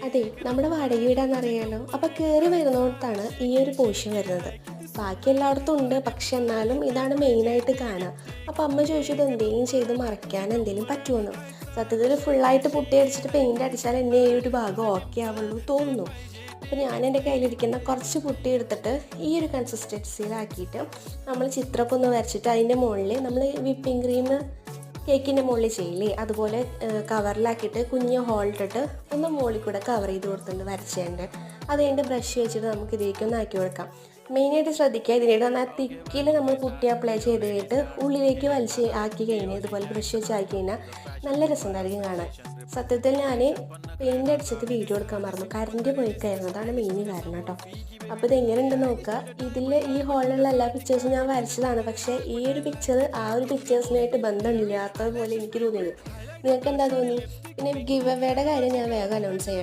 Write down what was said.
അതെ, നമ്മുടെ വാടക വീടാന്നറിയാലോ. അപ്പൊ കേറി വരുന്നോടത്താണ് ഈ ഒരു പോർഷൻ വരുന്നത്. ബാക്കി എല്ലായിടത്തും ഉണ്ട്. പക്ഷെ എന്നാലും ഇതാണ് മെയിനായിട്ട് കാണാ. അപ്പൊ അമ്മ ചോദിച്ചു ഇതെന്തേലും ചെയ്ത് മറയ്ക്കാൻ എന്തേലും പറ്റുമോന്ന്. സത്യത്തില് ഫുള്ളായിട്ട് പുട്ടിയടിച്ചിട്ട് പെയിന്റ് അടിച്ചാൽ എന്നെ ഈ ഒരു ഭാഗം ഓക്കെ ആവുള്ളൂ തോന്നുന്നു. അപ്പൊ ഞാൻ എൻ്റെ കയ്യിലിരിക്കുന്ന കുറച്ച് പുട്ടി എടുത്തിട്ട് ഈ ഒരു കൺസിസ്റ്റൻസിയിലാക്കിയിട്ട് നമ്മൾ ചിത്രമൊക്കെ ഒന്ന് വരച്ചിട്ട് അതിൻ്റെ മുകളിൽ നമ്മൾ വിപ്പിംഗ് ക്രീം കേക്കിൻ്റെ മുകളിൽ ചെയ്യില്ലേ അതുപോലെ കവറിലാക്കിയിട്ട് കുഞ്ഞ് ഹോൾ ഇട്ടിട്ട് ഒന്ന് മുകളിൽ കൂടെ കവർ ചെയ്ത് കൊടുത്തിട്ടുണ്ട് വരച്ചതിൻ്റെ. അത് കഴിഞ്ഞിട്ട് ബ്രഷ് വെച്ചിട്ട് നമുക്ക് ഇതിലേക്കൊന്ന് ആക്കി കൊടുക്കാം. മെയിനായിട്ട് ശ്രദ്ധിക്കുക, ഇതിനായിട്ട് നന്നായി തിക്കിൽ നമ്മൾ പുട്ടി അപ്ലൈ ചെയ്ത് കഴിഞ്ഞിട്ട് ഉള്ളിലേക്ക് വലിച്ച് ആക്കി കഴിഞ്ഞാൽ ഇതുപോലെ ബ്രഷ് വെച്ച് ആക്കി കഴിഞ്ഞാൽ നല്ല രസമുണ്ടായിരിക്കും കാണാൻ. സത്യത്തിൽ ഞാൻ പെയിൻ്റ് അടിച്ചിട്ട് വീഡിയോ എടുക്കാൻ മറന്നു, കറണ്ട് പോയിക്കായിരുന്നു, അതാണ് മെയിൻ കാരണം കേട്ടോ. അപ്പോൾ ഇതെങ്ങനെയുണ്ടെന്ന് നോക്കുക. ഇതിൽ ഈ ഹോളിലുള്ള എല്ലാ പിക്ചേഴ്സും ഞാൻ വരച്ചതാണ്, പക്ഷേ ഈ ഒരു പിക്ചർ ആ ഒരു പിക്ചേഴ്സിനായിട്ട് ബന്ധമില്ലാത്ത പോലെ എനിക്ക് തോന്നിയത്. നിങ്ങൾക്ക് എന്താ തോന്നി? പിന്നെ ഗിവ് അവയുടെ കാര്യം ഞാൻ വേഗം അനൗൺസ് ചെയ്യാം.